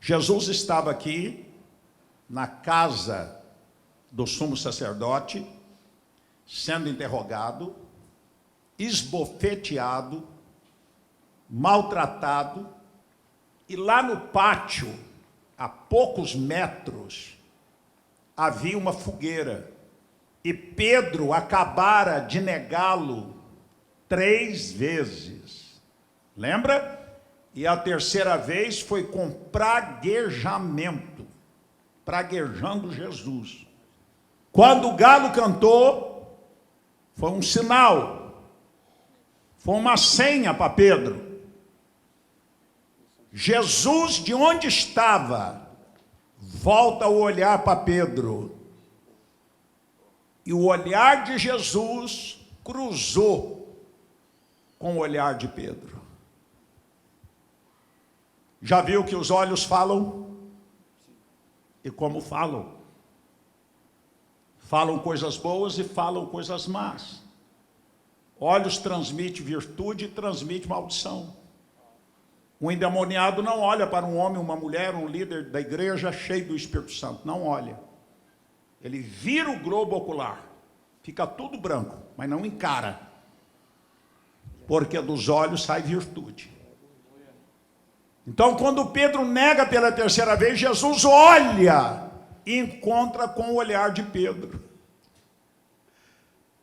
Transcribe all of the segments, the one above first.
Jesus estava aqui, na casa do sumo sacerdote, sendo interrogado, esbofeteado, maltratado, e lá no pátio, a poucos metros, havia uma fogueira, e Pedro acabara de negá-lo 3 vezes. Lembra? E a terceira vez foi com praguejamento, praguejando Jesus. Quando o galo cantou, foi um sinal, foi uma senha para Pedro. Jesus, de onde estava, volta o olhar para Pedro. E o olhar de Jesus cruzou com o olhar de Pedro. Já viu que os olhos falam? E como falam? Falam coisas boas e falam coisas más. Olhos transmite virtude e transmite maldição. Um endemoniado não olha para um homem, uma mulher, um líder da igreja cheio do Espírito Santo. Não olha. Ele vira o globo ocular. Fica tudo branco, mas não encara. Porque dos olhos sai virtude. Então, quando Pedro nega pela terceira vez, Jesus olha e encontra com o olhar de Pedro.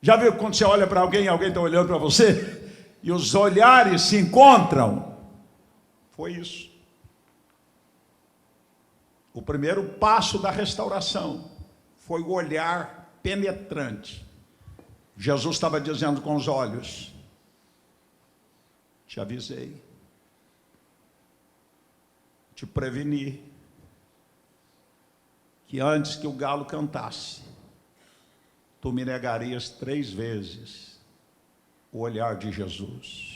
Já viu quando você olha para alguém está olhando para você? E os olhares se encontram? Foi isso. O primeiro passo da restauração foi o olhar penetrante. Jesus estava dizendo com os olhos: te avisei, te preveni, que antes que o galo cantasse, tu me negarias 3 vezes. O olhar de Jesus.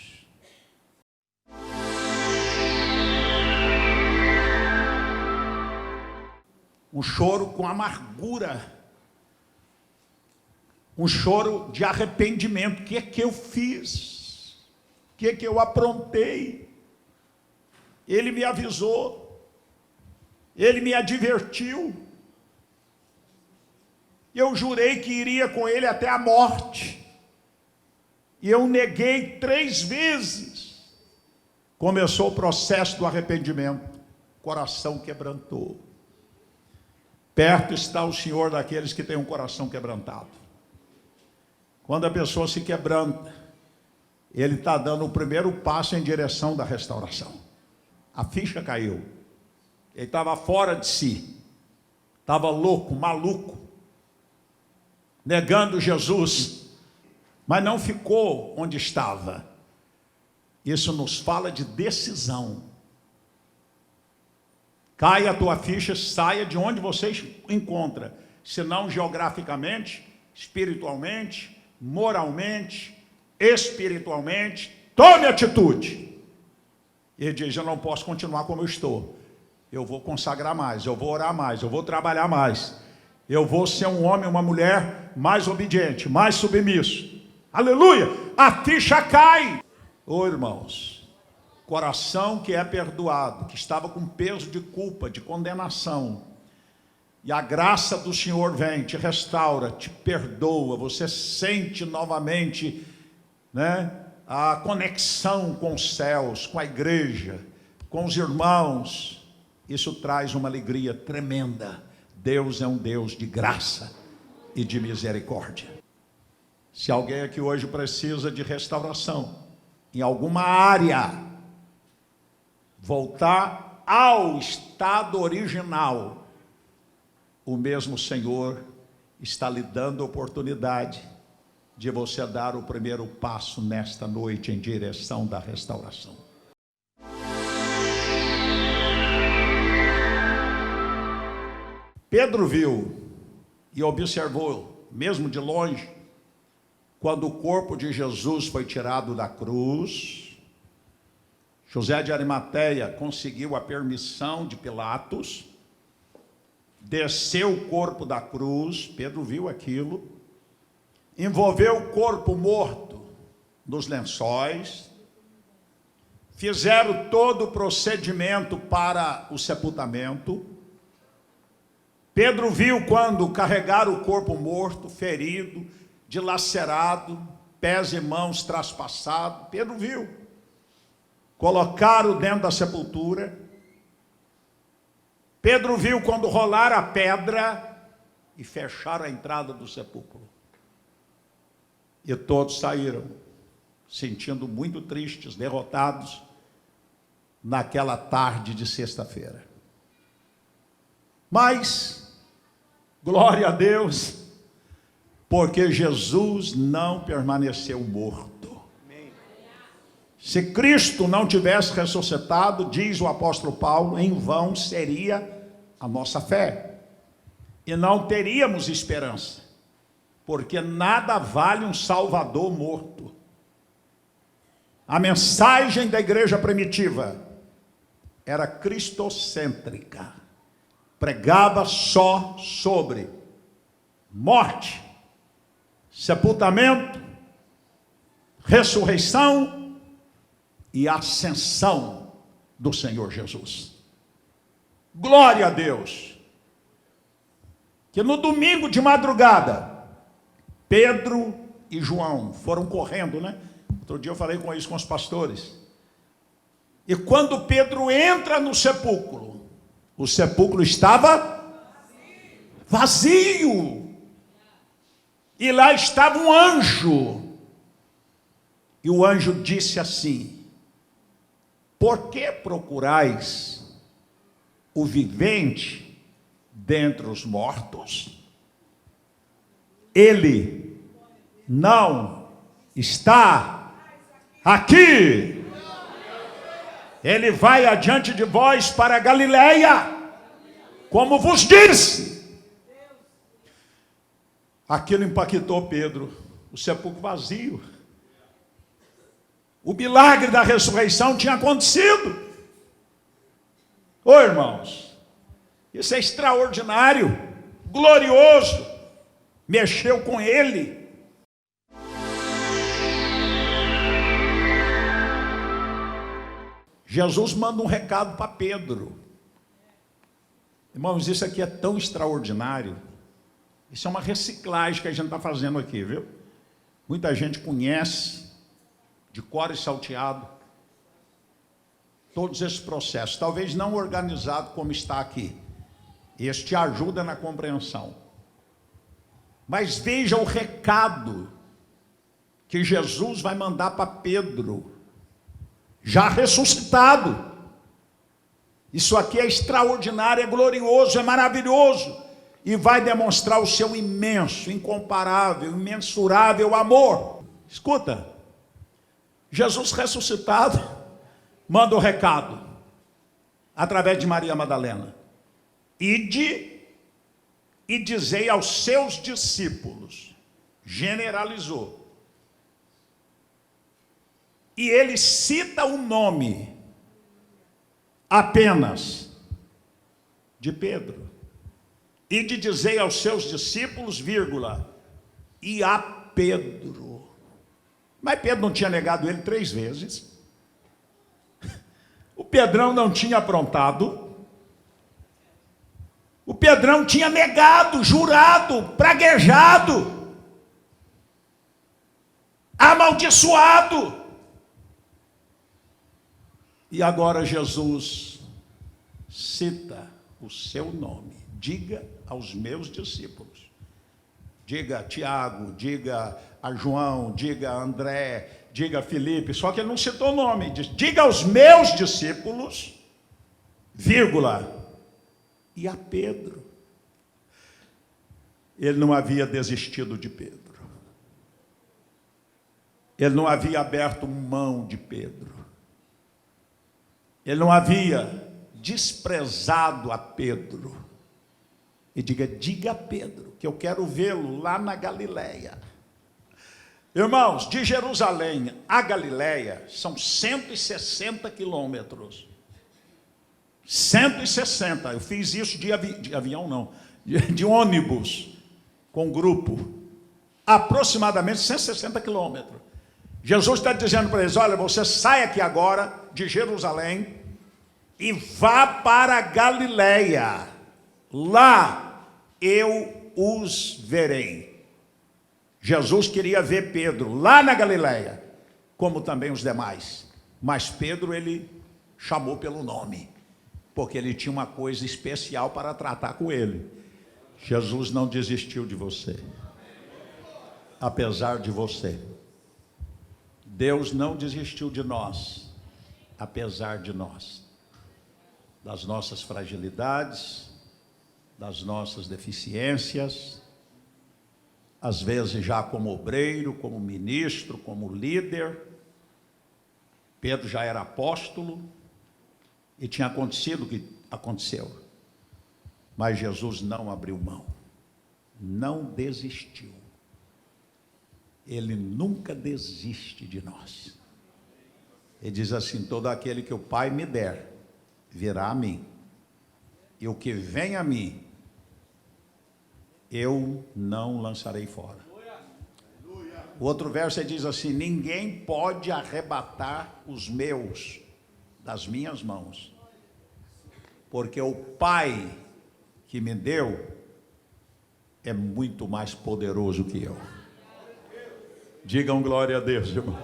Um choro com amargura, um choro de arrependimento. O que é que eu fiz? O que é que eu aprontei? Ele me avisou, ele me advertiu, eu jurei que iria com ele até a morte, e eu neguei 3 vezes. Começou o processo do arrependimento, coração quebrantou. Perto está o Senhor daqueles que têm um coração quebrantado. Quando a pessoa se quebranta, ele está dando o primeiro passo em direção da restauração. A ficha caiu. Ele estava fora de si. Estava louco, maluco. Negando Jesus. Mas não ficou onde estava. Isso nos fala de decisão. Caia a tua ficha, saia de onde você encontra. Se não geograficamente, espiritualmente, moralmente, espiritualmente, tome atitude. Ele diz: eu não posso continuar como eu estou. Eu vou consagrar mais, eu vou orar mais, eu vou trabalhar mais. Eu vou ser um homem, uma mulher mais obediente, mais submisso. Aleluia! A ficha cai. Ô irmãos, coração que é perdoado, que estava com peso de culpa, de condenação, e a graça do Senhor vem, te restaura, te perdoa, você sente novamente, né, a conexão com os céus, com a igreja, com os irmãos. Isso traz uma alegria tremenda. Deus é um Deus de graça e de misericórdia. Se alguém aqui hoje precisa de restauração, em alguma área, voltar ao estado original, o mesmo Senhor está lhe dando oportunidade de você dar o primeiro passo nesta noite em direção da restauração. Pedro viu e observou, mesmo de longe, quando o corpo de Jesus foi tirado da cruz. José de Arimateia conseguiu a permissão de Pilatos, desceu o corpo da cruz, Pedro viu aquilo, envolveu o corpo morto nos lençóis, fizeram todo o procedimento para o sepultamento. Pedro viu quando carregaram o corpo morto, ferido, dilacerado, pés e mãos traspassados. Pedro viu. Colocaram dentro da sepultura. Pedro viu quando rolaram a pedra e fecharam a entrada do sepulcro. E todos saíram, sentindo muito tristes, derrotados, naquela tarde de sexta-feira. Mas, glória a Deus, porque Jesus não permaneceu morto. Se Cristo não tivesse ressuscitado, diz o apóstolo Paulo, em vão seria a nossa fé. E não teríamos esperança, porque nada vale um Salvador morto. A mensagem da igreja primitiva era cristocêntrica. Pregava só sobre morte, sepultamento, ressurreição e ascensão do Senhor Jesus. Glória a Deus! Que no domingo de madrugada, Pedro e João foram correndo, né? Outro dia eu falei com isso com os pastores. E quando Pedro entra no sepulcro, o sepulcro estava vazio. E lá estava um anjo. E o anjo disse assim: por que procurais o vivente dentre os mortos? Ele não está aqui. Ele vai adiante de vós para a Galileia, como vos disse. Aquilo impactou Pedro, o sepulcro vazio. O milagre da ressurreição tinha acontecido. Ô irmãos, isso é extraordinário, glorioso, mexeu com ele. Jesus manda um recado para Pedro. Irmãos, isso aqui é tão extraordinário. Isso é uma reciclagem que a gente está fazendo aqui, viu? Muita gente conhece de cor e salteado todos esses processos, talvez não organizado como está aqui. Este ajuda na compreensão. Mas veja o recado que Jesus vai mandar para Pedro, já ressuscitado. Isso aqui é extraordinário, é glorioso, é maravilhoso, e vai demonstrar o seu imenso, incomparável, imensurável amor. Escuta, Jesus ressuscitado manda o recado através de Maria Madalena: ide e dizei aos seus discípulos. Generalizou. E ele cita o nome apenas de Pedro. Ide e dizei aos seus discípulos, vírgula, e a Pedro. Mas Pedro não tinha negado ele 3 vezes. O Pedrão não tinha aprontado. O Pedrão tinha negado, jurado, praguejado, amaldiçoado. E agora Jesus cita o seu nome. Diga aos meus discípulos. Diga a Tiago, diga a João, diga a André, diga a Felipe. Só que ele não citou o nome. Diga aos meus discípulos, vírgula, e a Pedro. Ele não havia desistido de Pedro. Ele não havia aberto mão de Pedro. Ele não havia desprezado a Pedro. E diga a Pedro, que eu quero vê-lo lá na Galileia. Irmãos, de Jerusalém a Galileia são 160 quilômetros. 160, eu fiz isso de avião não, de ônibus, com grupo. Aproximadamente 160 quilômetros. Jesus está dizendo para eles: olha, você sai aqui agora de Jerusalém e vá para a Galileia, lá eu os verei. Jesus queria ver Pedro lá na Galileia, como também os demais, mas Pedro ele chamou pelo nome, porque ele tinha uma coisa especial para tratar com ele. Jesus não desistiu de você, apesar de você. Deus não desistiu de nós, apesar de nós, das nossas fragilidades, das nossas deficiências, às vezes já como obreiro, como ministro, como líder. Pedro já era apóstolo e tinha acontecido o que aconteceu, mas Jesus não abriu mão, não desistiu. Ele nunca desiste de nós. Ele diz assim: todo aquele que o Pai me der, virá a mim, e o que vem a mim, eu não lançarei fora. O outro verso diz assim: ninguém pode arrebatar os meus das minhas mãos, porque o Pai que me deu é muito mais poderoso que eu. Digam glória a Deus, irmão.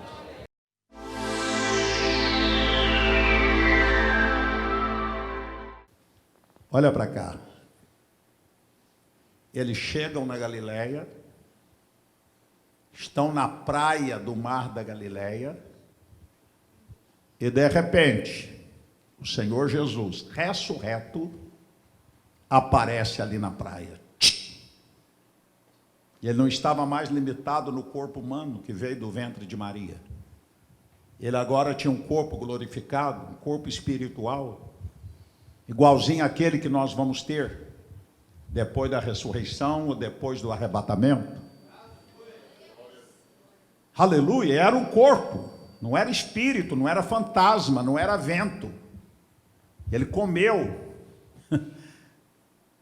Olha para cá. Eles chegam na Galileia, estão na praia do mar da Galileia, e de repente, o Senhor Jesus, ressurreto, aparece ali na praia. E ele não estava mais limitado no corpo humano que veio do ventre de Maria. Ele agora tinha um corpo glorificado, um corpo espiritual, igualzinho àquele que nós vamos ter depois da ressurreição ou depois do arrebatamento. Aleluia, era um corpo, não era espírito, não era fantasma, não era vento. Ele comeu.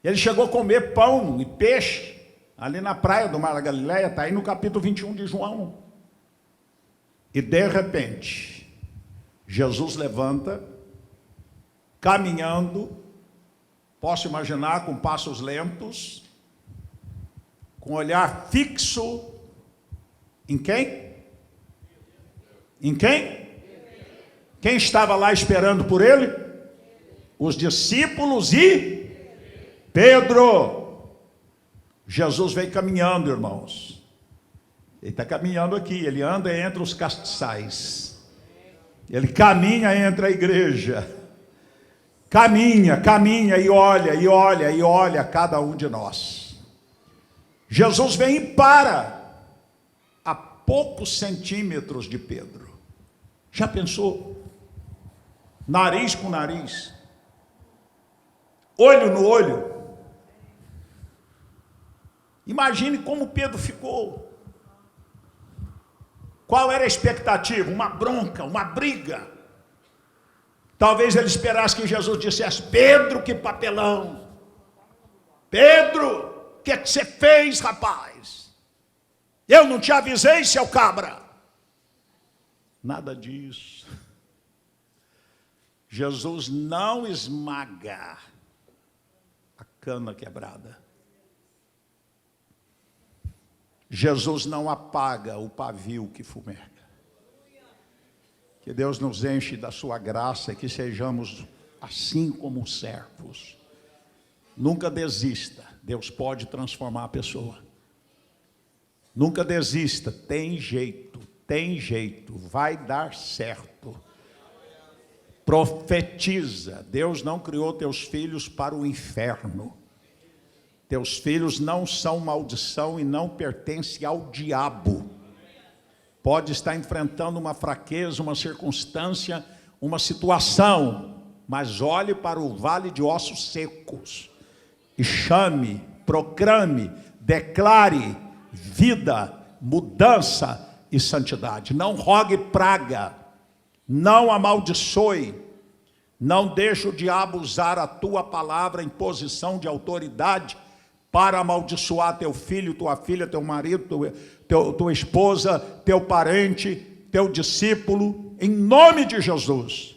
Ele chegou a comer pão e peixe ali na praia do Mar da Galileia, está aí no capítulo 21 de João. E de repente, Jesus levanta, caminhando, posso imaginar com passos lentos, com olhar fixo, em quem? Em quem? Quem estava lá esperando por ele? Os discípulos e Pedro. Jesus veio caminhando, irmãos. Ele está caminhando aqui, ele anda entre os castiçais. Ele caminha entre a igreja. Caminha e olha, e olha, e olha cada um de nós. Jesus vem e para a poucos centímetros de Pedro. Já pensou? Nariz com nariz. Olho no olho. Imagine como Pedro ficou. Qual era a expectativa? Uma bronca, uma briga. Talvez ele esperasse que Jesus dissesse: Pedro, que papelão. Pedro, o que você fez, rapaz? Eu não te avisei, seu cabra. Nada disso. Jesus não esmaga a cana quebrada. Jesus não apaga o pavio que fumega. Que Deus nos enche da sua graça e que sejamos assim como servos. Nunca desista, Deus pode transformar a pessoa. Nunca desista, tem jeito, vai dar certo. Profetiza, Deus não criou teus filhos para o inferno. Teus filhos não são maldição e não pertencem ao diabo. Pode estar enfrentando uma fraqueza, uma circunstância, uma situação, mas olhe para o vale de ossos secos e chame, proclame, declare vida, mudança e santidade. Não rogue praga, não amaldiçoe, não deixe o diabo usar a tua palavra em posição de autoridade para amaldiçoar teu filho, tua filha, teu marido, tua esposa, teu parente, teu discípulo, em nome de Jesus.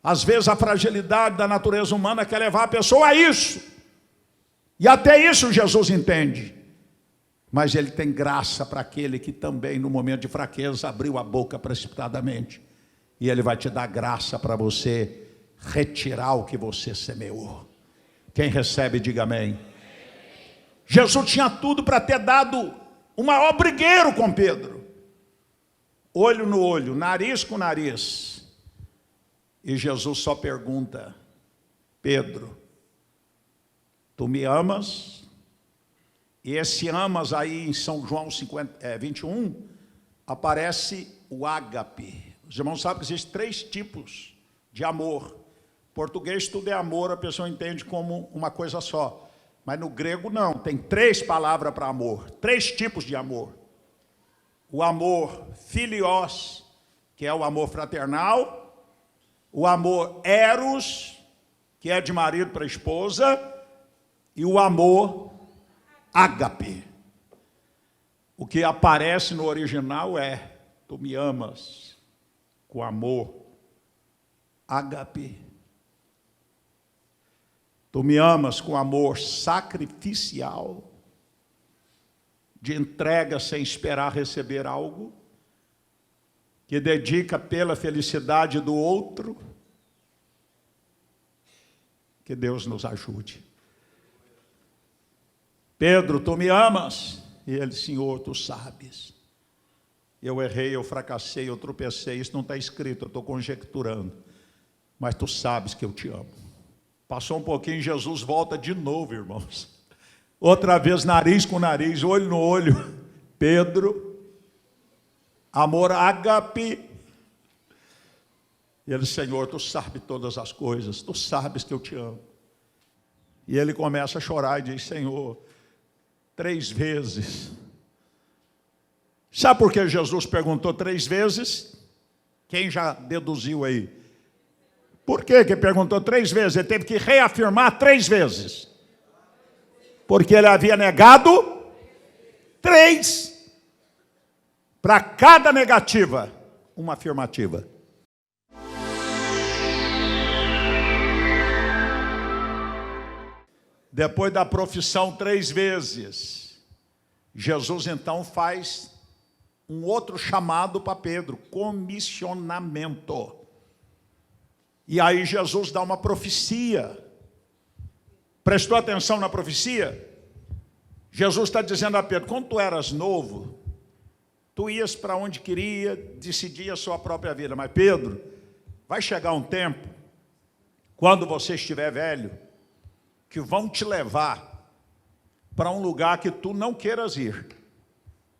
Às vezes a fragilidade da natureza humana quer levar a pessoa a isso. E até isso Jesus entende. Mas ele tem graça para aquele que também, no momento de fraqueza, abriu a boca precipitadamente. E ele vai te dar graça para você retirar o que você semeou. Quem recebe, diga amém. Jesus tinha tudo para ter dado o maior brigueiro com Pedro. Olho no olho, nariz com nariz. E Jesus só pergunta: Pedro, tu me amas? E esse amas aí em São João 21, aparece o ágape. Os irmãos sabem que existem 3 tipos de amor. Em português tudo é amor, a pessoa entende como uma coisa só. Mas no grego não, tem 3 palavras para amor, 3 tipos de amor. O amor filios, que é o amor fraternal. O amor eros, que é de marido para esposa. E o amor ágape. O que aparece no original é: tu me amas com amor ágape. Tu me amas com amor sacrificial, de entrega sem esperar receber algo, que dedica pela felicidade do outro. Que Deus nos ajude. Pedro, tu me amas? E ele: Senhor, tu sabes. Eu errei, eu fracassei, eu tropecei. Isso não está escrito, eu estou conjecturando. Mas tu sabes que eu te amo. Passou um pouquinho, Jesus volta de novo, irmãos. Outra vez, nariz com nariz, olho no olho. Pedro, amor ágape. E ele: Senhor, tu sabes todas as coisas, tu sabes que eu te amo. E ele começa a chorar e diz: Senhor, 3 vezes. Sabe por que Jesus perguntou 3 vezes? Quem já deduziu aí? Por que perguntou 3 vezes? Ele teve que reafirmar 3 vezes. Porque ele havia negado 3. Para cada negativa, uma afirmativa. Depois da profissão 3 vezes, Jesus então faz um outro chamado para Pedro: comissionamento. E aí Jesus dá uma profecia. Prestou atenção na profecia? Jesus está dizendo a Pedro: quando tu eras novo, tu ias para onde queria, decidia a sua própria vida. Mas Pedro, vai chegar um tempo, quando você estiver velho, que vão te levar para um lugar que tu não queiras ir,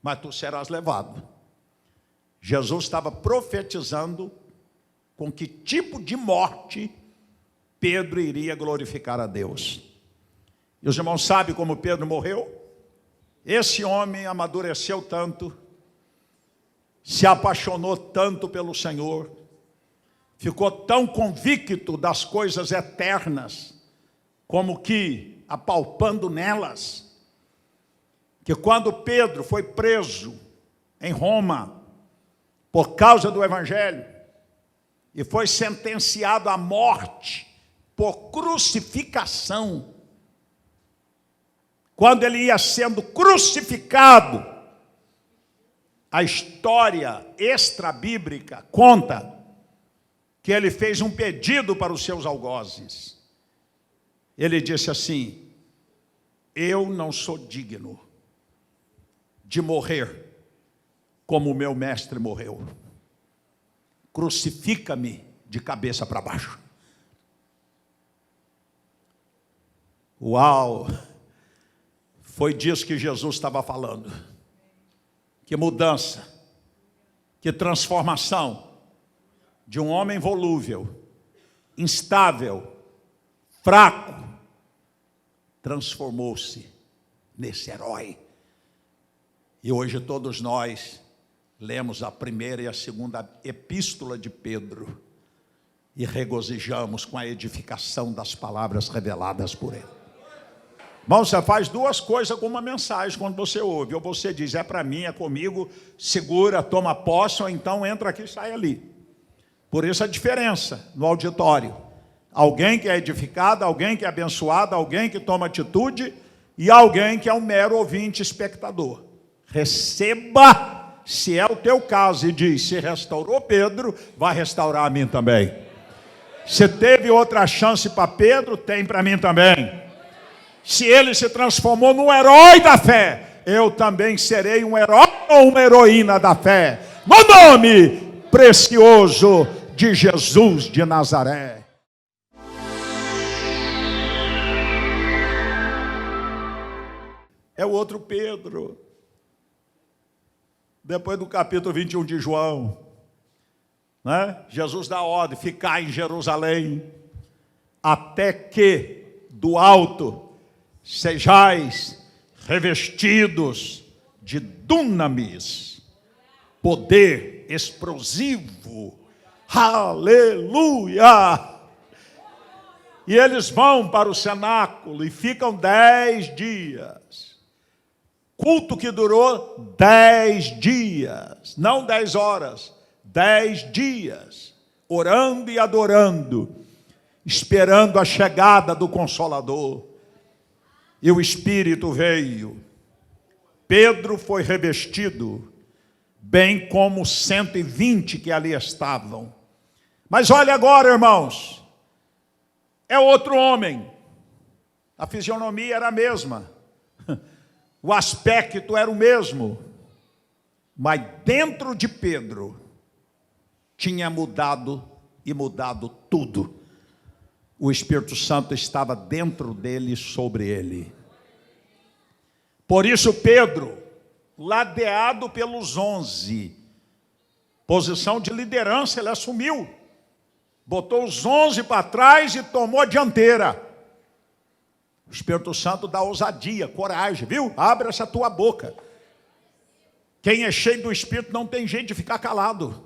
mas tu serás levado. Jesus estava profetizando com que tipo de morte Pedro iria glorificar a Deus. E os irmãos sabem como Pedro morreu? Esse homem amadureceu tanto, se apaixonou tanto pelo Senhor, ficou tão convicto das coisas eternas, como que apalpando nelas, que quando Pedro foi preso em Roma, por causa do Evangelho, e foi sentenciado à morte por crucificação, quando ele ia sendo crucificado, a história extrabíblica conta que ele fez um pedido para os seus algozes. Ele disse assim: eu não sou digno de morrer como o meu mestre morreu. Crucifica-me de cabeça para baixo. Uau! Foi disso que Jesus estava falando. Que mudança, que transformação de um homem volúvel, instável, fraco, transformou-se nesse herói. E hoje todos nós lemos a primeira e a segunda epístola de Pedro e regozijamos com a edificação das palavras reveladas por ele. Irmão, você faz duas coisas com uma mensagem quando você ouve. Ou você diz, é para mim, é comigo, segura, toma posse, ou então entra aqui e sai ali. Por isso a diferença no auditório. Alguém que é edificado, alguém que é abençoado, alguém que toma atitude e alguém que é um mero ouvinte espectador. Receba, se é o teu caso, e diz, se restaurou Pedro, vai restaurar a mim também. Se teve outra chance para Pedro, tem para mim também. Se ele se transformou num herói da fé, eu também serei um herói ou uma heroína da fé. No nome precioso de Jesus de Nazaré. É o outro Pedro. Depois do capítulo 21 de João, né? Jesus dá ordem, ficar em Jerusalém, até que do alto sejais revestidos de dunamis, poder explosivo. Aleluia! E eles vão para o cenáculo e ficam 10 dias. Culto que durou 10 dias, não 10 horas, 10 dias, orando e adorando, esperando a chegada do Consolador. E o Espírito veio. Pedro foi revestido, bem como 120 que ali estavam. Mas olha agora, irmãos, é outro homem. A fisionomia era a mesma, o aspecto era o mesmo, mas dentro de Pedro tinha mudado e mudado tudo. O Espírito Santo estava dentro dele e sobre ele. Por isso Pedro, ladeado pelos 11, posição de liderança, ele assumiu. Botou os 11 para trás e tomou a dianteira. O Espírito Santo dá ousadia, coragem, viu? Abre essa tua boca. Quem é cheio do Espírito não tem jeito de ficar calado.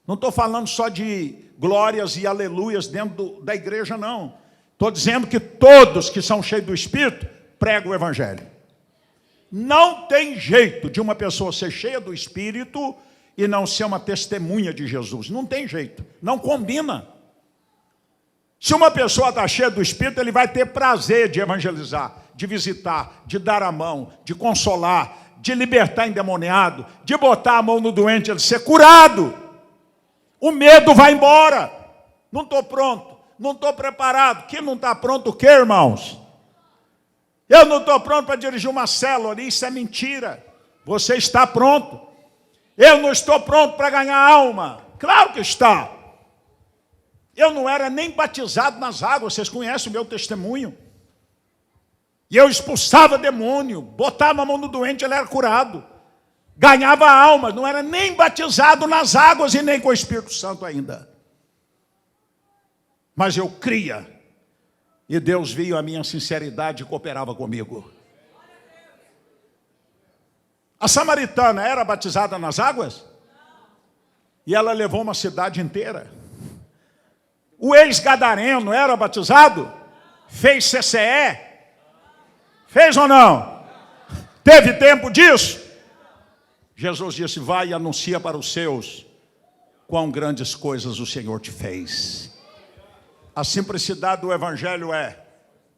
Não estou falando só de glórias e aleluias dentro da igreja, não. Estou dizendo que todos que são cheios do Espírito pregam o Evangelho. Não tem jeito de uma pessoa ser cheia do Espírito e não ser uma testemunha de Jesus. Não tem jeito, não combina. Se uma pessoa está cheia do Espírito, ele vai ter prazer de evangelizar, de visitar, de dar a mão, de consolar, de libertar endemoniado, de botar a mão no doente, ele ser curado. O medo vai embora. Não estou pronto, não estou preparado. Quem não está pronto o quê, irmãos? Eu não estou pronto para dirigir uma célula, isso é mentira. Você está pronto. Eu não estou pronto para ganhar alma. Claro que está. Eu não era nem batizado nas águas, vocês conhecem o meu testemunho. E eu expulsava demônio, botava a mão no doente, ele era curado. Ganhava alma, não era nem batizado nas águas e nem com o Espírito Santo ainda. Mas eu cria. E Deus viu a minha sinceridade e cooperava comigo. A samaritana era batizada nas águas? E ela levou uma cidade inteira. O ex-gadareno era batizado? Fez CCE? Fez ou não? Teve tempo disso? Jesus disse, vai e anuncia para os seus quão grandes coisas o Senhor te fez. A simplicidade do Evangelho é,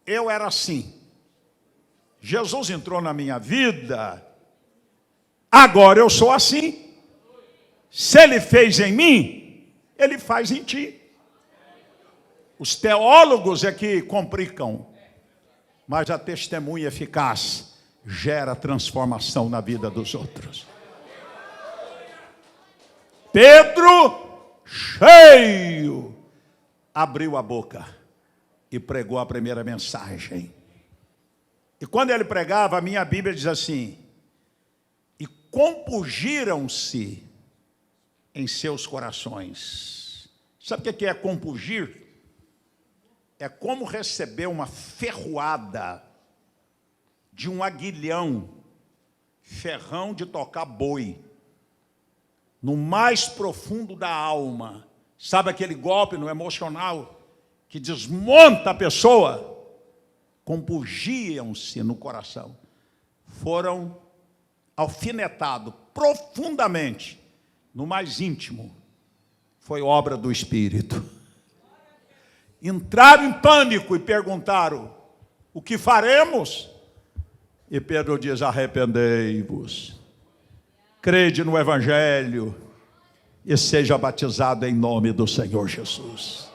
eu era assim. Jesus entrou na minha vida, agora eu sou assim. Se Ele fez em mim, Ele faz em ti. Os teólogos é que complicam, mas a testemunha eficaz gera transformação na vida dos outros. Pedro, cheio, abriu a boca e pregou a primeira mensagem. E quando ele pregava, a minha Bíblia diz assim, e compungiram-se em seus corações. Sabe o que é compungir? É como receber uma ferroada de um aguilhão, ferrão de tocar boi, no mais profundo da alma. Sabe aquele golpe no emocional que desmonta a pessoa? compungiam-se no coração, foram alfinetados profundamente, no mais íntimo. Foi obra do Espírito. Entraram em pânico e perguntaram: o que faremos? E Pedro diz: arrependei-vos, crede no Evangelho e seja batizado em nome do Senhor Jesus.